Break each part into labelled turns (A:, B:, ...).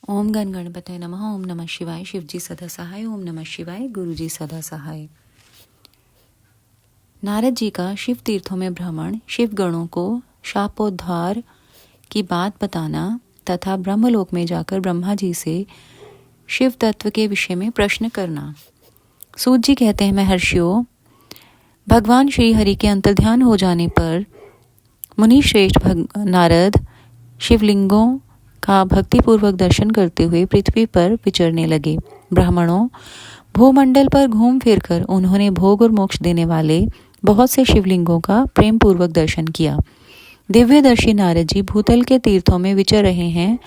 A: ओम गण गणपतये नमः। ओम नमः शिवाय। शिवजी सदा सहाय। ओम नमः शिवाय। गुरुजी सदा सहाय। नारद जी का शिव तीर्थों में भ्रमण, शिव गणों को शापोद्धार की बात बताना तथा ब्रह्मलोक में जाकर ब्रह्मा जी से शिव तत्व के विषय में प्रश्न करना। सूत जी कहते हैं, महर्षियों, भगवान श्री हरि के अंतर्ध्यान हो जाने पर मुनि श्रेष्ठ नारद शिवलिंगों का भक्तिपूर्वक दर्शन करते हुए पृथ्वी पर विचरने लगे। ब्राह्मणों, भूमंडल पर घूम फिरकर उन्होंने भोग और मोक्ष देने वाले बहुत से शिवलिंगों का प्रेम पूर्वक दर्शन किया। दिव्यदर्शी नारद जी भूतल के तीर्थों में विचर रहे हैं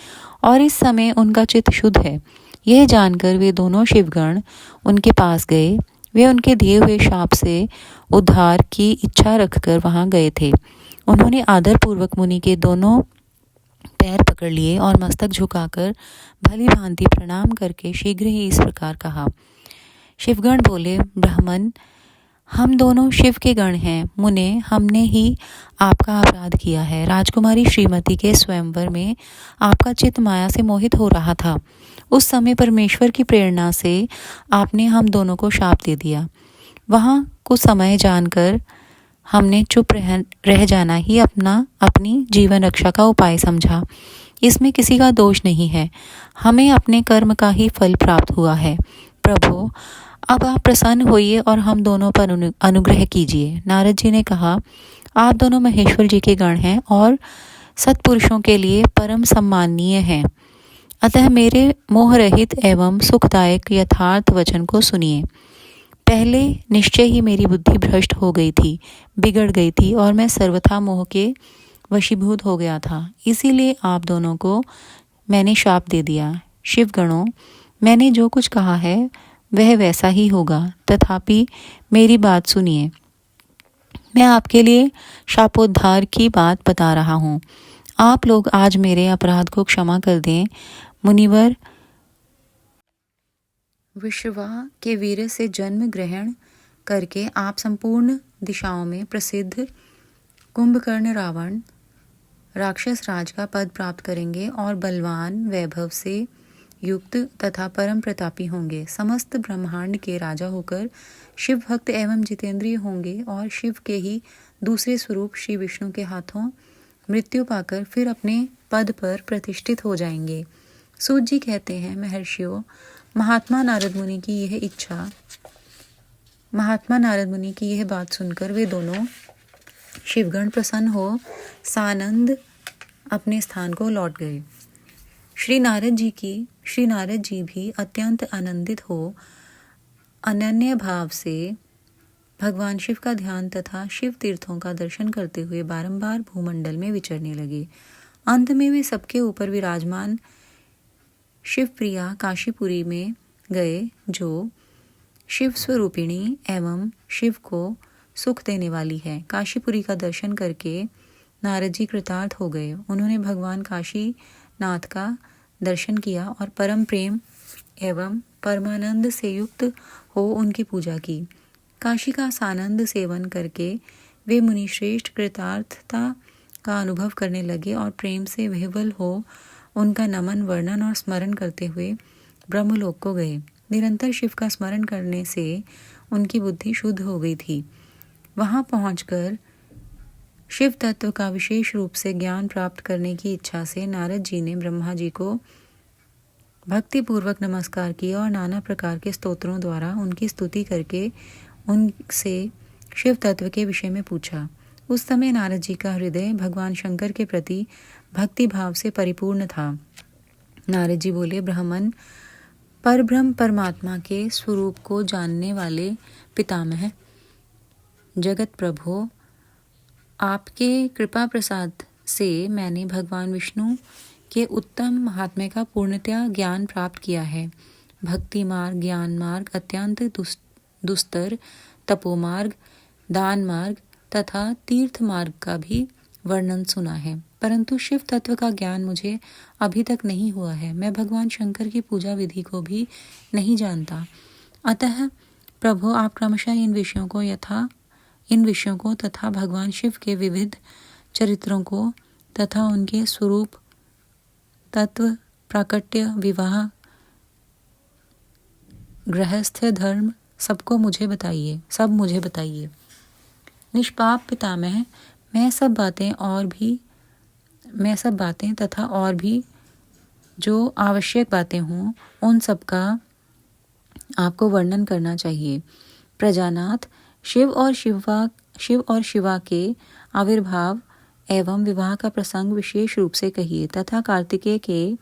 A: और इस समय उनका चित्त शुद्ध है। यह जानकर वे दोनों शिवगण उनके पास गए। वे उनके दिए हुए शाप से उद्धार की इच्छा रखकर वहां गए थे। उन्होंने आदरपूर्वक मुनि के दोनों पैर पकड़ लिए और मस्तक झुकाकर भली भांति प्रणाम करके शीघ्र ही इस प्रकार कहा। शिवगण बोले, ब्राह्मण, हम दोनों शिव के गण हैं। मुने, हमने ही आपका अपराध किया है। राजकुमारी श्रीमती के स्वयंवर में आपका चित्त माया से मोहित हो रहा था। उस समय परमेश्वर की प्रेरणा से आपने हम दोनों को शाप दे दिया। वहाँ कुछ समय जानकर हमने चुप रह जाना ही अपनी जीवन रक्षा का उपाय समझा। इसमें किसी का दोष नहीं है। हमें अपने कर्म का ही फल प्राप्त हुआ है। प्रभु, अब आप प्रसन्न होइए और हम दोनों पर अनुग्रह कीजिए। नारद जी ने कहा, आप दोनों महेश्वर जी के गण हैं और सत्पुरुषों के लिए परम सम्माननीय हैं। अतः मेरे मोहरहित एवं सुखदायक यथार्थ वचन को सुनिए। पहले निश्चय ही मेरी बुद्धि भ्रष्ट हो गई थी, बिगड़ गई थी और मैं सर्वथा मोह के वशीभूत हो गया था। इसीलिए आप दोनों को मैंने शाप दे दिया। शिवगणों, मैंने जो कुछ कहा है वह वैसा ही होगा, तथापि मेरी बात सुनिए। मैं आपके लिए शापोद्धार की बात बता रहा हूँ। आप लोग आज मेरे अपराध को क्षमा कर दें। मुनिवर विश्वा के वीर से जन्म ग्रहण करके आप संपूर्ण दिशाओं में प्रसिद्ध कुंभकर्ण रावण राक्षस राज का पद प्राप्त करेंगे और बलवान वैभव से युक्त तथा परम प्रतापी होंगे। समस्त ब्रह्मांड के राजा होकर शिव भक्त एवं जितेंद्रिय होंगे और शिव के ही दूसरे स्वरूप श्री विष्णु के हाथों मृत्यु पाकर फिर अपने पद पर प्रतिष्ठित हो जाएंगे। सूत जी कहते हैं, महर्षियों, महात्मा नारद मुनि की यह बात सुनकर वे दोनों शिवगण प्रसन्न हो सानंद अपने स्थान को लौट गए। श्री नारद जी भी अत्यंत आनंदित हो अनन्य भाव से भगवान शिव का ध्यान तथा शिव तीर्थों का दर्शन करते हुए बारंबार भूमंडल में विचरने लगे। अंत में वे सबके ऊपर विराजमान शिवप्रिया काशीपुरी में गए, जो शिव स्वरूपिणी एवं शिव को सुख देने वाली है। काशीपुरी का दर्शन करके नारद जी कृतार्थ हो गए। उन्होंने भगवान काशीनाथ का दर्शन किया और परम प्रेम एवं परमानंद से युक्त हो उनकी पूजा की। काशी का सानंद सेवन करके वे मुनिश्रेष्ठ कृतार्थता का अनुभव करने लगे और प्रेम से विह्वल हो उनका नमन, वर्णन और स्मरण करते हुए ब्रह्मलोक को गए। निरंतर शिव का स्मरण करने से उनकी बुद्धि शुद्ध हो गई थी। वहां पहुंचकर शिव तत्व का विशेष रूप से ज्ञान प्राप्त करने की इच्छा से नारद जी ने ब्रह्मा जी को भक्तिपूर्वक नमस्कार किया और नाना प्रकार के स्तोत्रों द्वारा उनकी स्तुति करके उनसे शिव तत्व के विषय में पूछा। उस समय नारद जी का हृदय भगवान शंकर के प्रति भक्ति भाव से परिपूर्ण था। नारद जी बोले, ब्राह्मण, परब्रह्म परमात्मा के स्वरूप को जानने वाले पितामह जगत प्रभु, आपके कृपा प्रसाद से मैंने भगवान विष्णु के उत्तम महात्म्य का पूर्णतया ज्ञान प्राप्त किया है। भक्ति मार्ग, ज्ञान मार्ग, अत्यंत दुस्तर तपोमार्ग, दान मार्ग तथा तीर्थ मार्ग का भी वर्णन सुना है, परंतु शिव तत्व का ज्ञान मुझे अभी तक नहीं हुआ है। मैं भगवान शंकर की पूजा विधि को भी नहीं जानता। अतः प्रभु, आप क्रमशः इन विषयों को तथा भगवान शिव के विविध चरित्रों को तथा उनके स्वरूप तत्व प्राकट्य, विवाह, गृहस्थ धर्म सबको मुझे बताइए, सब मुझे बताइए। निष्पाप पितामह, मैं सब बातें तथा और भी जो आवश्यक बातें हों उन सब का आपको वर्णन करना चाहिए। प्रजानाथ, शिव और शिवा के आविर्भाव एवं विवाह का प्रसंग विशेष रूप से कहिए तथा कार्तिकेय के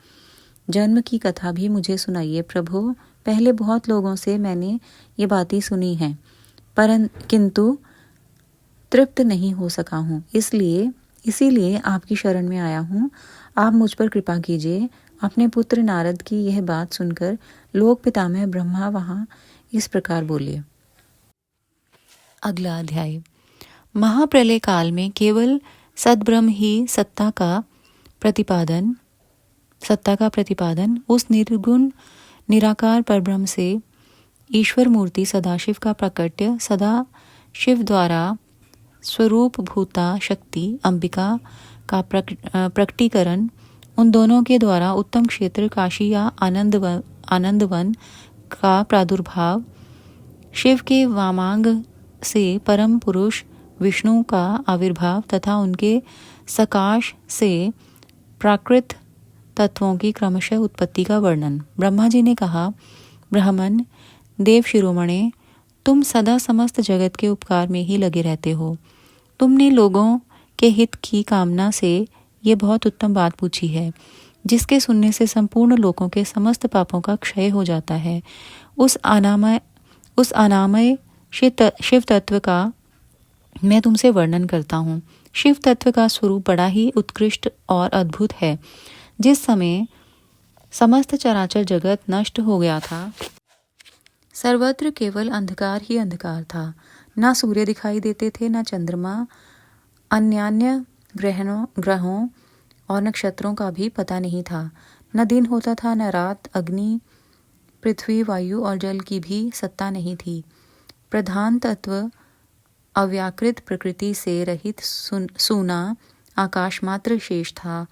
A: जन्म की कथा भी मुझे सुनाइए। प्रभु, पहले बहुत लोगों से मैंने ये बातें सुनी हैं, किंतु तृप्त नहीं हो सका हूँ, इसीलिए आपकी शरण में आया हूँ। आप मुझ पर कृपा कीजिए। अपने पुत्र नारद की यह बात सुनकर लोक पितामह ब्रह्मा वहाँ इस प्रकार बोले। अगला अध्याय। महाप्रलय काल में केवल सद्ब्रह्म ही सत्ता का प्रतिपादन उस निर्गुण निराकार परब्रह्म से ईश्वर मूर्ति सदाशिव का प्राकट्य, सदा शिव द्वारा स्वरूप भूता शक्ति अंबिका का प्रकटीकरण, उन दोनों के द्वारा उत्तम क्षेत्र काशी या आनंदवन का प्रादुर्भाव, शिव के वामांग से परम पुरुष विष्णु का आविर्भाव तथा उनके सकाश से प्राकृत तत्वों की क्रमशः उत्पत्ति का वर्णन। ब्रह्मा जी ने कहा, ब्राह्मण देव शिरोमणे, तुम सदा समस्त जगत के उपकार में ही लगे रहते हो। तुमने लोगों के हित की कामना से ये बहुत उत्तम बात पूछी है, जिसके सुनने से संपूर्ण लोगों के समस्त पापों का क्षय हो जाता है। उस अनामय शिव तत्व का मैं तुमसे वर्णन करता हूँ। शिव तत्व का स्वरूप बड़ा ही उत्कृष्ट और अद्भुत है। जिस समय समस्त चराचर जगत नष्ट हो गया था, सर्वत्र केवल अंधकार ही अंधकार था। न सूर्य दिखाई देते थे, न चंद्रमा, अन्यान्य ग्रहों और नक्षत्रों का भी पता नहीं था। न दिन होता था, न रात। अग्नि, पृथ्वी, वायु और जल की भी सत्ता नहीं थी। प्रधान तत्व अव्याकृत प्रकृति से रहित सूना आकाश मात्र शेष था।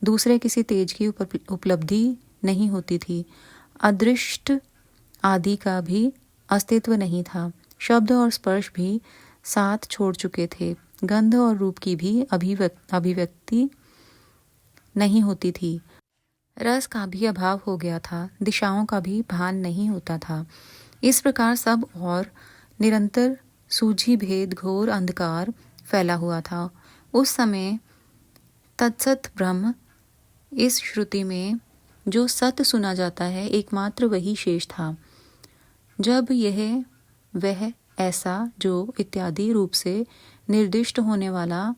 A: दूसरे किसी तेज की उपलब्धि नहीं होती थी। अदृष्ट आदि का भी अस्तित्व नहीं था। शब्द और स्पर्श भी साथ छोड़ चुके थे। गंध और रूप की भी अभिव्यक्ति नहीं होती थी। रस का भी अभाव हो गया था। दिशाओं का भी भान नहीं होता था। इस प्रकार सब और निरंतर सूझी भेद घोर अंधकार फैला हुआ था। उस समय तत्सत ब्रह्म, इस श्रुति में जो सत्य सुना जाता है, एकमात्र वही शेष था। जब यह वह ऐसा जो इत्यादि रूप से निर्दिष्ट होने वाला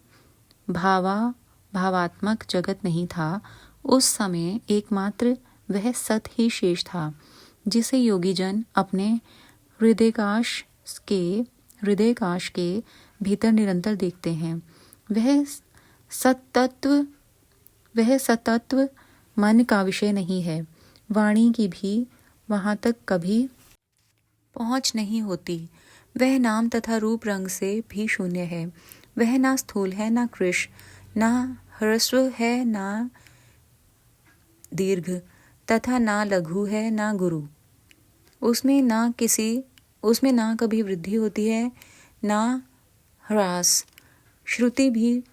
A: भावात्मक जगत नहीं था, उस समय एकमात्र वह सत ही शेष था, जिसे योगी जन अपने हृदयकाश के भीतर निरंतर देखते हैं। वह सतत्व मन का विषय नहीं है। वाणी की भी वहाँ तक कभी पहुँच नहीं होती। वह नाम तथा रूप रंग से भी शून्य है। वह ना स्थूल है, ना कृश, ना ह्रस्व है, ना दीर्घ तथा ना लघु है, ना गुरु। उसमें ना कभी वृद्धि होती है, ना ह्रास। श्रुति भी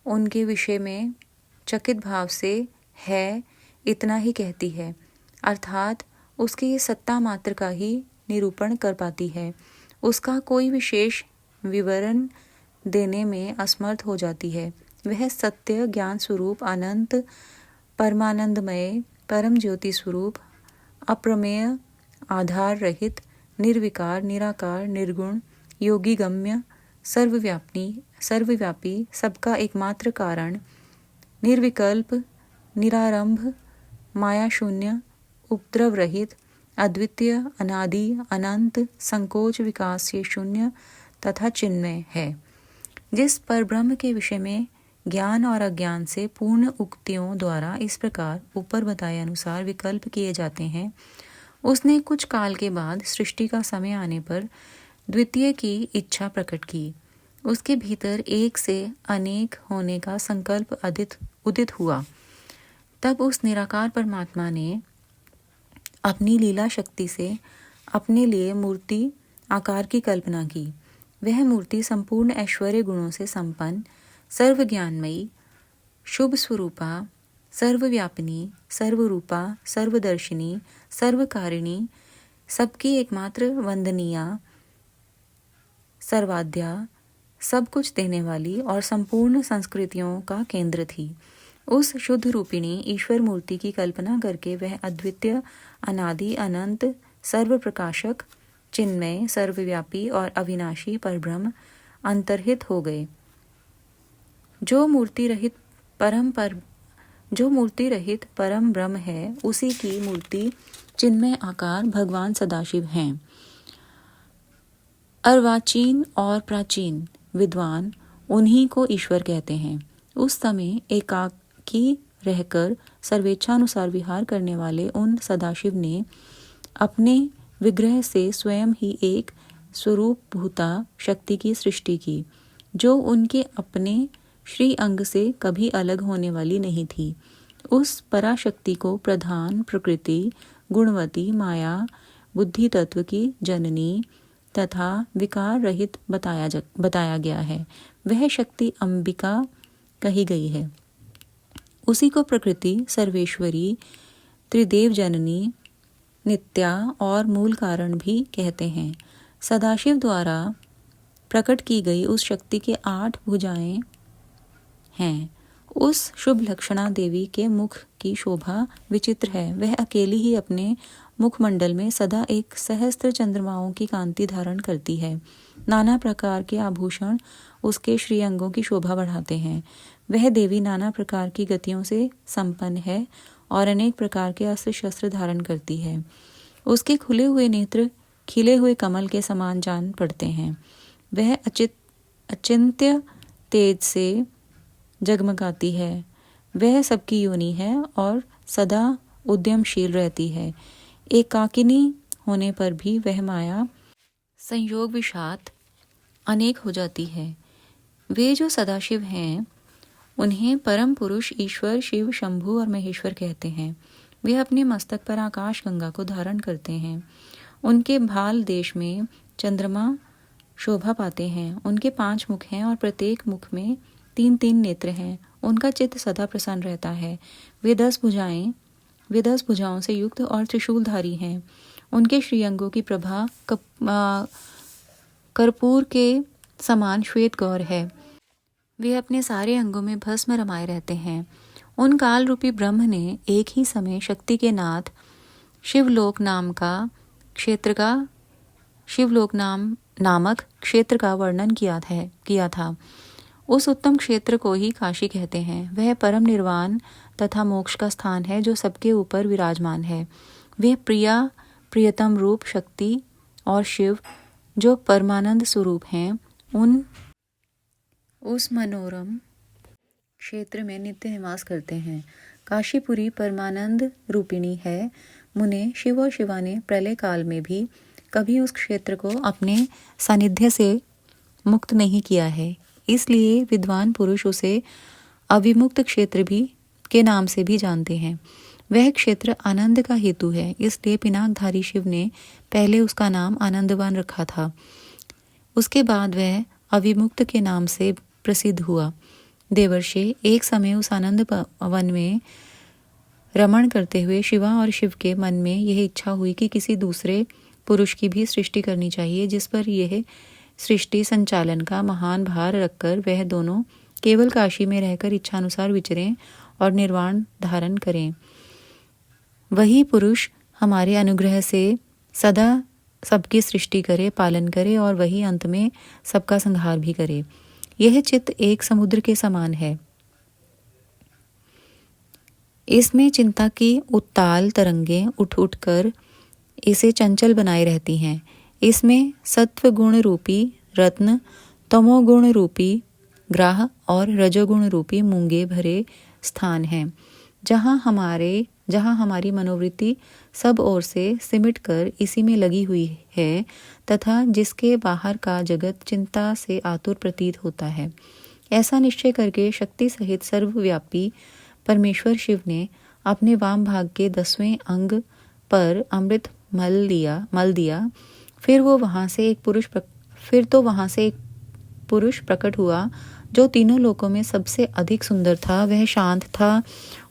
A: उनके विषय में चकित भाव से है इतना ही कहती है, अर्थात उसकी सत्ता मात्र का ही निरूपण कर पाती है। उसका कोई विशेष विवरण देने में असमर्थ हो जाती है। वह सत्य ज्ञान स्वरूप, अनंत परमानंदमय, परम ज्योति स्वरूप, अप्रमेय, आधार रहित, निर्विकार, निराकार, निर्गुण, योगी गम्य, सर्वव्यापी, सबका एकमात्र कारण, निर्विकल्प, निरारंभ, माया शून्य, उपद्रव रहित, अद्वितीय, अनादि, अनंत, संकोच विकास से शून्य तथा चिन्मय है। जिस पर ब्रह्म के विषय में ज्ञान और अज्ञान से पूर्ण उक्तियों द्वारा इस प्रकार ऊपर बताए अनुसार विकल्प किए जाते हैं, उसने कुछ काल के बाद सृष्टि का समय आने पर द्वितीय की इच्छा प्रकट की। उसके भीतर एक से अनेक होने का संकल्प उदित हुआ। तब उस निराकार परमात्मा ने अपनी लीला शक्ति से अपने लिए मूर्ति आकार की कल्पना की। वह मूर्ति संपूर्ण ऐश्वर्य गुणों से संपन्न, सर्वज्ञानमयी, शुभ स्वरूपा, सर्वव्यापिनी, सर्वरूपा, सर्वदर्शिनी, सर्वकारिणी, सबकी एकमात्र वंदनीया, सर्वाद्या, सब कुछ देने वाली और संपूर्ण संस्कृतियों का केंद्र थी। उस शुद्ध रूपिणी ईश्वर मूर्ति की कल्पना करके वह अद्वितीय, अनादि, अनंत, सर्वप्रकाशक, चिन्मय, सर्वव्यापी और अविनाशी परब्रह्म अंतर्हित हो गए। जो मूर्ति रहित परम ब्रह्म है, उसी की मूर्ति चिन्मय आकार भगवान सदाशिव हैं। अर्वाचीन और प्राचीन विद्वान उन्हीं को ईश्वर कहते हैं। उस समय एकाकी रहकर सर्वेच्छानुसार विहार करने वाले उन सदाशिव ने अपने विग्रह से स्वयं ही एक स्वरूप भूता शक्ति की सृष्टि की, जो उनके अपने श्री अंग से कभी अलग होने वाली नहीं थी। उस पराशक्ति को प्रधान, प्रकृति, गुणवती, माया, बुद्धि तत्व की जननी तथा विकार रहित बताया गया है। वह शक्ति अंबिका कही गई है। उसी को प्रकृति, सर्वेश्वरी, त्रिदेव जननी, नित्या और मूल कारण भी कहते हैं। सदाशिव द्वारा प्रकट की गई उस शक्ति के 8 भुजाएं हैं। उस शुभ लक्षणा देवी के मुख की शोभा विचित्र है। वह अकेली ही अपने मुखमंडल में सदा एक सहस्त्र चंद्रमाओं की कांति धारण करती है। नाना प्रकार के आभूषण उसके श्रीअंगों की शोभा बढ़ाते हैं। वह देवी नाना प्रकार की गतियों से संपन्न है और अनेक प्रकार के अस्त्र शस्त्र धारण करती है। उसके खुले हुए नेत्र खिले हुए कमल के समान जान पड़ते हैं। वह अचिंत्य तेज से जगमगाती है। वह सबकी योनि है और सदा उद्यमशील रहती है। एकाकिनी होने पर भी वह माया संयोग विषात अनेक हो जाती है। वे जो सदाशिव हैं उन्हें परम पुरुष ईश्वर, शिव, शंभु और महेश्वर कहते हैं। वे अपने मस्तक पर आकाश गंगा को धारण करते हैं। उनके भाल देश में चंद्रमा शोभा पाते हैं। उनके 5 मुख हैं और प्रत्येक मुख में 3-3 नेत्र हैं। उनका चित्त सदा प्रसन्न रहता है। वे 10 भुजाओं से युक्त और त्रिशूलधारी हैं। उनके श्रीअंगों की प्रभा कर्पूर के समान श्वेत गौर है। वे अपने सारे अंगों में भस्म रमाए रहते हैं। उन काल रूपी ब्रह्म ने एक ही समय शक्ति के नाथ शिवलोक नामक क्षेत्र का वर्णन किया था। उस उत्तम क्षेत्र को ही काशी कहते हैं। वह परम निर्वाण तथा मोक्ष का स्थान है जो सबके ऊपर विराजमान है। वे प्रियतम रूप शक्ति और शिव जो परमानंद स्वरूप हैं उस मनोरम क्षेत्र में नित्य निवास करते हैं। काशीपुरी परमानंद रूपिणी है। मुने शिव और शिवा ने प्रलय काल में भी कभी उस क्षेत्र को अपने सानिध्य से मुक्त नहीं किया है। इसलिए विद्वान पुरुष उसे अविमुक्त क्षेत्र भी के नाम से भी जानते हैं। वह क्षेत्र आनंद का हेतु है, इसलिए पिनाकधारी शिव ने पहले उसका नाम आनंदवान रखा था। उसके बाद वह अविमुक्त के नाम से प्रसिद्ध हुआ। देवर्षि एक समय उस आनंद वन में रमण करते हुए शिवा और शिव के मन में यह इच्छा हुई कि किसी दूसरे पुरुष की भी सृष्टि करनी चाहिए, जिस पर यह सृष्टि संचालन का महान भार रखकर वह दोनों केवल काशी में रहकर इच्छानुसार विचरें और निर्वाण धारण करें। वही पुरुष हमारे अनुग्रह से सदा सबकी सृष्टि करे, पालन करे और वही अंत में सबका संहार भी करे। यह चित्त एक समुद्र के समान है। इसमें चिंता की उत्ताल तरंगें उठ उठकर इसे चंचल बनाए रहती हैं। इसमें सत्व गुण रूपी रत्न, तमोगुण रूपी ग्राह और रजोगुण रूपी मूंगे भरे स्थान हैं, जहाँ हमारी मनोवृत्ति सब ओर से सिमट कर इसी में लगी हुई है तथा जिसके बाहर का जगत चिंता से आतुर प्रतीत होता है। ऐसा निश्चय करके शक्ति सहित सर्वव्यापी परमेश्वर शिव ने अपने वाम भाग के 10वें अंग पर अमृत मल दिया। फिर वहां से एक पुरुष प्रकट हुआ जो तीनों लोकों में सबसे अधिक सुंदर था। वह शांत था,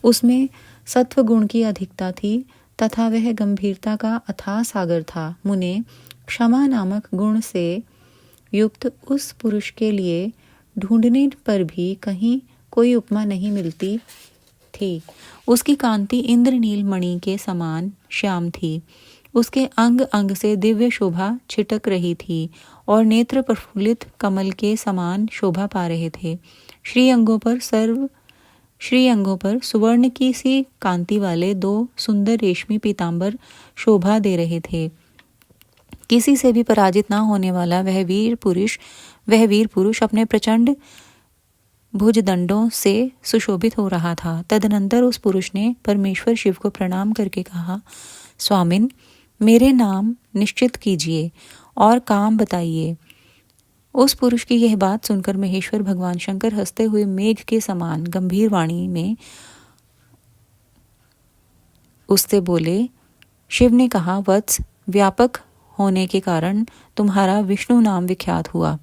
A: उसमें सत्व गुण की अधिकता थी तथा वह गंभीरता का अथाह सागर था। मुने, क्षमा नामक गुण से युक्त उस पुरुष के लिए ढूंढने पर भी कहीं कोई उपमा नहीं मिलती थी। उसकी कांति इंद्रनील मणि के समान श्याम थी। उसके अंग अंग से दिव्य शोभा छिटक रही थी और नेत्र प्रफुल्लित कमल के समान शोभा पा रहे थे। श्री अंगों पर सुवर्ण की सी कांति वाले 2 सुंदर रेशमी पीतांबर शोभा दे रहे थे। किसी से भी पराजित न होने वाला वह वीर पुरुष अपने प्रचंड भुजदंडों से सुशोभित हो रहा था। तदनंतर उस पुरुष ने परमेश्वर शिव को प्रणाम करके कहा, स्वामिन, मेरे नाम निश्चित कीजिए और काम बताइए। उस पुरुष की यह बात सुनकर महेश्वर भगवान शंकर हंसते हुए मेघ के समान गंभीर वाणी में उससे बोले। शिव ने कहा, वत्स, व्यापक होने के कारण तुम्हारा विष्णु नाम विख्यात हुआ।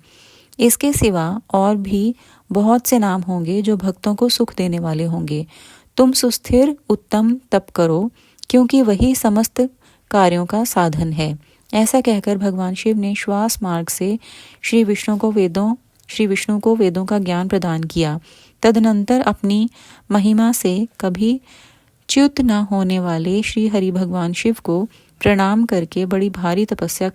A: इसके सिवा और भी बहुत से नाम होंगे जो भक्तों को सुख देने वाले होंगे। तुम सुस्थिर उत्तम तप करो, क्योंकि वही समस्त कार्यों का साधन है। ऐसा कहकर भगवान शिव ने श्वास मार्ग से श्री विष्णु को वेदों का ज्ञान प्रदान किया। तदनंतर अपनी महिमा से कभी च्युत न होने वाले श्री हरि भगवान शिव को प्रणाम करके बड़ी भारी तपस्या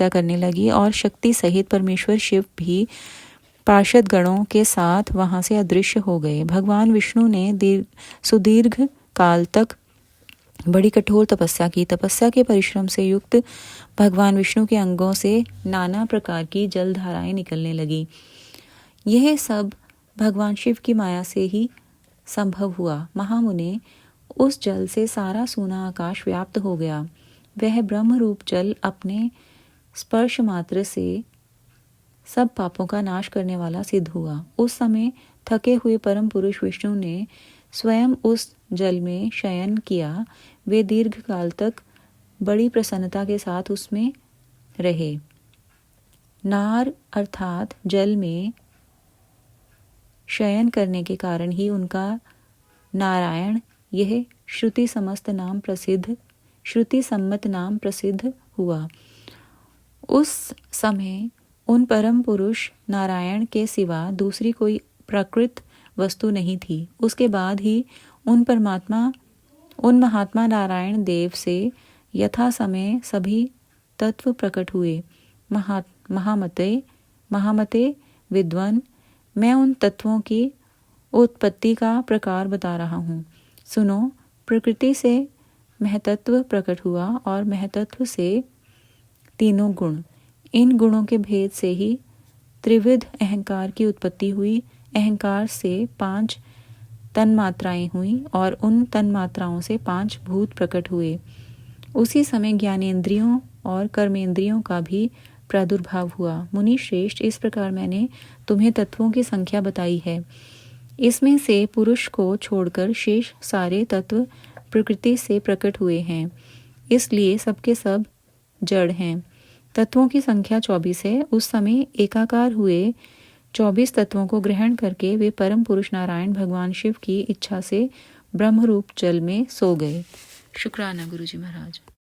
A: करने लगे। और शक्ति सहित परमेश्वर शिव भी पार्षद गणों के साथ वहां से अदृश्य हो गए। भगवान विष्णु ने सुदीर्घ काल तक बड़ी कठोर तपस्या की। तपस्या के परिश्रम से युक्त भगवान विष्णु के अंगों से नाना प्रकार की जलधाराएं निकलने लगी। यह सब भगवान शिव की माया से ही संभव हुआ। महामुने, उस जल से सारा सूना आकाश व्याप्त हो गया। वह ब्रह्म रूप जल अपने स्पर्श मात्र से सब पापों का नाश करने वाला सिद्ध हुआ। उस समय थके हुए परम पुरुष विष्णु ने स्वयं उस जल में शयन किया। वे दीर्घ काल तक बड़ी प्रसन्नता के साथ उसमें रहे। नार अर्थात जल में शयन करने के कारण ही उनका नारायण यह श्रुति सम्मत नाम प्रसिद्ध हुआ। उस समय उन परम पुरुष नारायण के सिवा दूसरी कोई प्रकृत वस्तु नहीं थी। उसके बाद ही उन महात्मा नारायण देव से यथा समय सभी तत्व प्रकट हुए। महामते विद्वान, मैं उन तत्वों की उत्पत्ति का प्रकार बता रहा हूँ। सुनो, प्रकृति से महतत्व प्रकट हुआ और महतत्व से तीनों गुण। इन गुणों के भेद से ही त्रिविध अहंकार की उत्पत्ति हुई। अहंकार से 5 तन्मात्राएं हुई और उन तन्मात्राओं से 5 भूत प्रकट हुए। उसी समय ज्ञानेंद्रियों और कर्मेंद्रियों का भी प्रादुर्भाव हुआ। मुनि श्रेष्ठ, इस प्रकार मैंने तुम्हें तत्वों की संख्या बताई है। इसमें से पुरुष को छोड़कर शेष सारे तत्व प्रकृति से प्रकट हुए हैं, इसलिए सबके सब जड़ हैं। तत्वों की संख्या 24 है। उस समय एकाकार हुए 24 तत्वों को ग्रहण करके वे परम पुरुष नारायण भगवान शिव की इच्छा से ब्रह्मरूप जल में सो गए। शुक्राना गुरुजी महाराज।